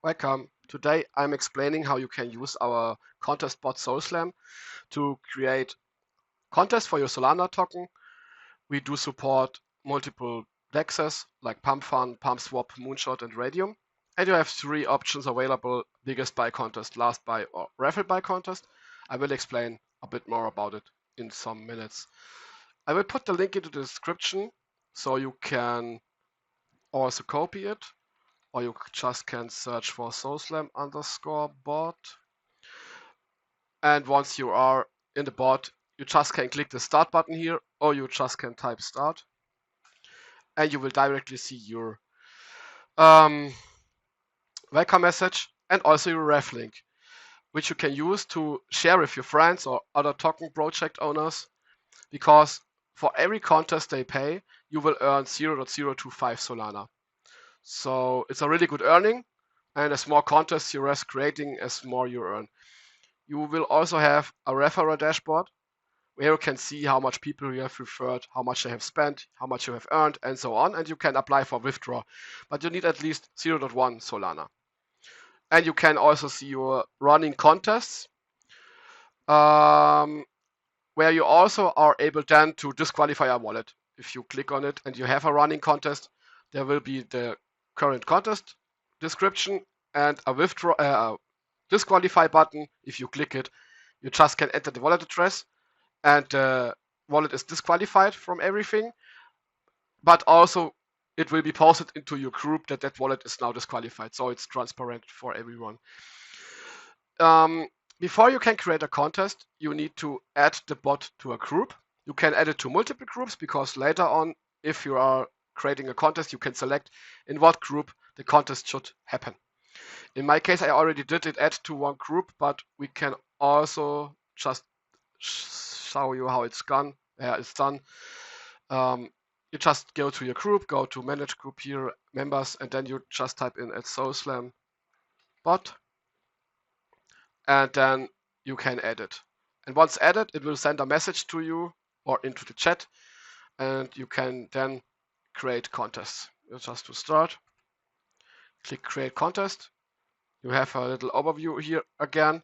Welcome. Today I'm explaining how you can use our contest bot SoulSlam to create contests for your Solana token. We do support multiple dexes like Pump Fun, Pump Swap, Moonshot, and Radium. And you have three options available: biggest buy contest, last buy, or raffle buy contest. I will explain a bit more about it in some minutes. I will put the link into the description so you can also copy it, or you just can search for SoulSlam_bot. And once you are in the bot, you just can click the start button here, or you just can type start, and you will directly see your welcome message and also your ref link, which you can use to share with your friends or other token project owners, because for every contest they pay, you will earn 0.025 Solana. So it's a really good earning, and as more contests you risk creating, as more you earn. You will also have a referral dashboard where you can see how much people you have referred, how much they have spent, how much you have earned, and so on. And you can apply for withdraw, but you need at least 0.1 Solana. And you can also see your running contests, where you also are able then to disqualify a wallet. If you click on it and you have a running contest, there will be the current contest description and a withdraw, disqualify button. If you click it, you just can enter the wallet address, and the wallet is disqualified from everything. But also, it will be posted into your group that that wallet is now disqualified, so it's transparent for everyone. Before you can create a contest, you need to add the bot to a group. You can add it to multiple groups, because later on, if you are creating a contest, you can select in what group the contest should happen. In my case, I already did it add to one group, but we can also just show you how it's done. You just go to your group, go to manage group here, members, and then you just type in @SoulSlam bot, and then you can add it. And once added, it will send a message to you or into the chat, and you can then create contests. Just to start, click create contest. You have a little overview here again.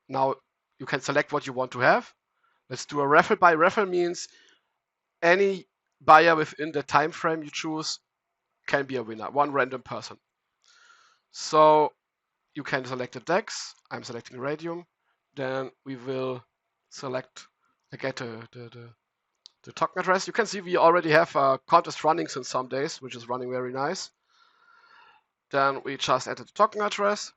Now you can select what you want to have. Let's do a raffle buy. Raffle means any buyer within the time frame you choose can be a winner, one random person. So you can select a DEX. I'm selecting Radium. Then we will select again the token address. You can see we already have a contest running since some days, which is running very nice. Then we just enter the token address.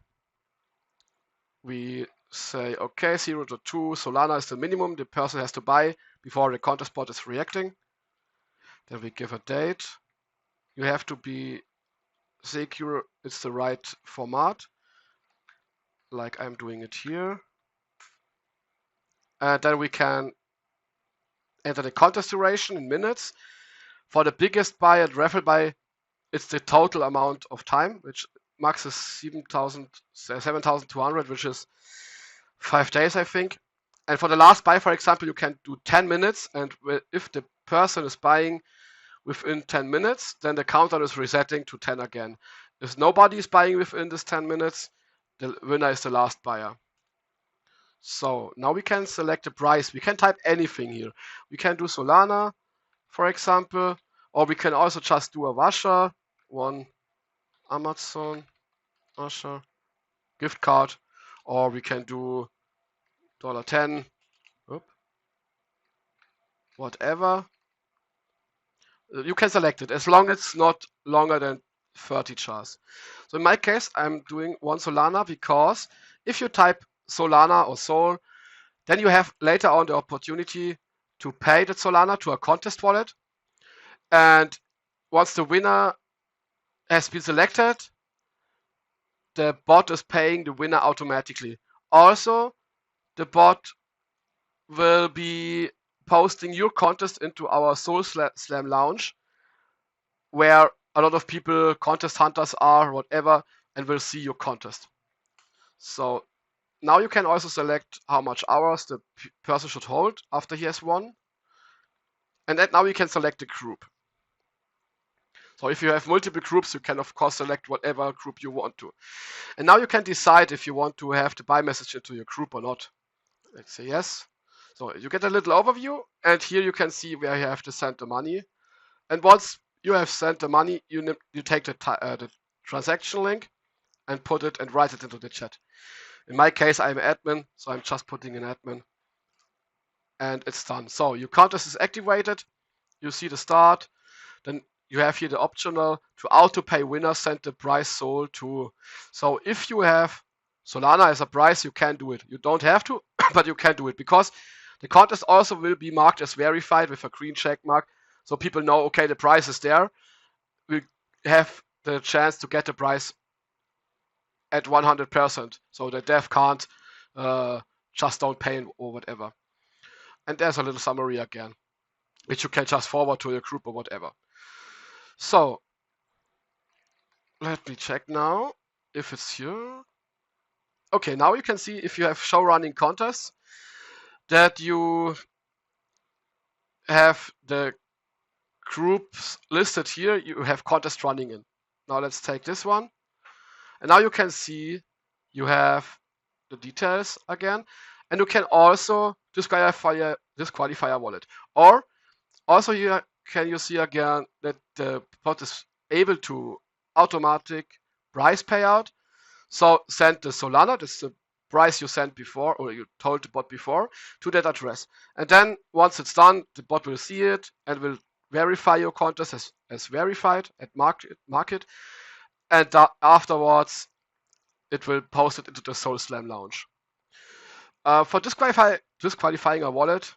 We say, okay, 0.2 Solana is the minimum the person has to buy before the contest bot is reacting. Then we give a date. You have to be secure it's the right format, like I'm doing it here. And then we can enter the contest duration in minutes. For the biggest buy and raffle buy, it's the total amount of time, which max is 7,200, which is 5 days, I think. And for the last buy, for example, you can do 10 minutes. And if the person is buying within 10 minutes, then the counter is resetting to 10 again. If nobody is buying within this 10 minutes, the winner is the last buyer. So now we can select the price. We can type anything here. We can do Solana, for example, or we can also just do a Washer, one Amazon Washer gift card, or we can do $10, whatever. You can select it as long as it's not longer than 30 chars. So in my case, I'm doing one Solana, because if you type Solana or Sol, then you have later on the opportunity to pay that Solana to a contest wallet. And once the winner has been selected, the bot is paying the winner automatically. Also, the bot will be posting your contest into our SoulSlam lounge, where a lot of people, contest hunters are, whatever, and will see your contest. So now you can also select how much hours the person should hold after he has won. And then now you can select the group. So if you have multiple groups, you can of course select whatever group you want to. And now you can decide if you want to have the buy message into your group or not. Let's say yes. So you get a little overview, and here you can see where you have to send the money. And once you have sent the money, you take the transaction link and put it and write it into the chat. In my case, I'm admin, so I'm just putting an admin, and it's done. So your contest is activated. You see the start. Then you have here the optional to auto pay winner, send the price sold to. So if you have Solana as a price, you can do it. You don't have to, but you can do it because the contest also will be marked as verified with a green check mark. So people know, okay, the price is there. We have the chance to get the price at 100%. So the dev can't just don't pay or whatever. And there's a little summary again, which you can just forward to your group or whatever. So let me check now if it's here. Okay, now you can see if you have show running contests that you have the groups listed here. You have contest running in. Now let's take this one. And now you can see you have the details again. And you can also disqualify a wallet. Or also here can you see again that the bot is able to automatic price payout. So send the Solana, that's the price you sent before, or you told the bot before, to that address. And then once it's done, the bot will see it and will verify your contest as verified at market. And afterwards, it will post it into the SolSlam launch. For disqualifying a wallet,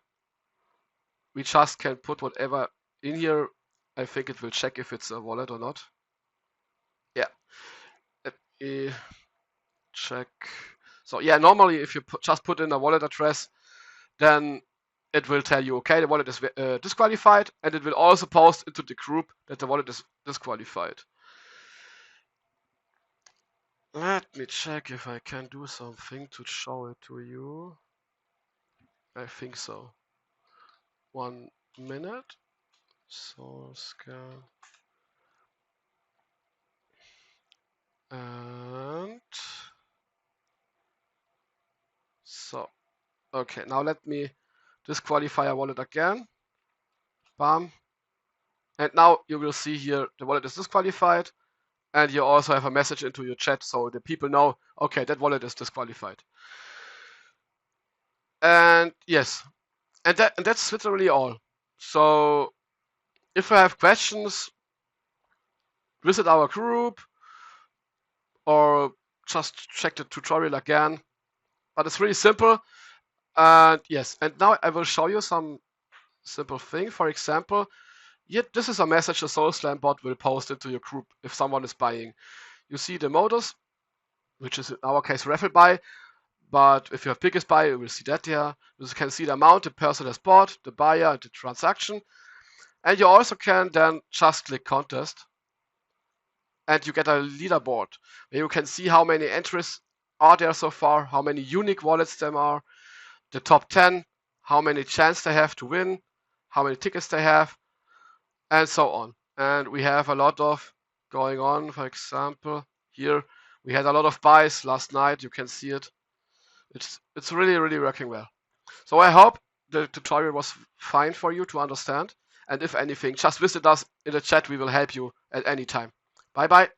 we just can put whatever in here. I think it will check if it's a wallet or not. Yeah. Let me check. So yeah, normally if you just put in a wallet address, then it will tell you, okay, the wallet is disqualified, and it will also post into the group that the wallet is disqualified. Let me check if I can do something to show it to you. I think so. 1 minute. So scan. And so, okay, now let me disqualify a wallet again. Bam. And now you will see here the wallet is disqualified, and you also have a message into your chat so the people know, okay, that wallet is disqualified. And yes, and that's literally all. So if you have questions, visit our group or just check the tutorial again. But it's really simple. And yes, and now I will show you some simple thing. For example, this is a message the SolSlam bot will post into your group if someone is buying. You see the modus, which is in our case Raffle buy, but if you have biggest buy, you will see that here. You can see the amount the person has bought, the buyer, and the transaction. And you also can then just click contest, and you get a leaderboard where you can see how many entries are there so far, how many unique wallets there are, the top 10, how many chance they have to win, how many tickets they have, and so on. And we have a lot of going on. For example, here we had a lot of buys last night. You can see it. It's really, really working well. So I hope the tutorial was fine for you to understand. And if anything, just visit us in the chat. We will help you at any time. Bye bye.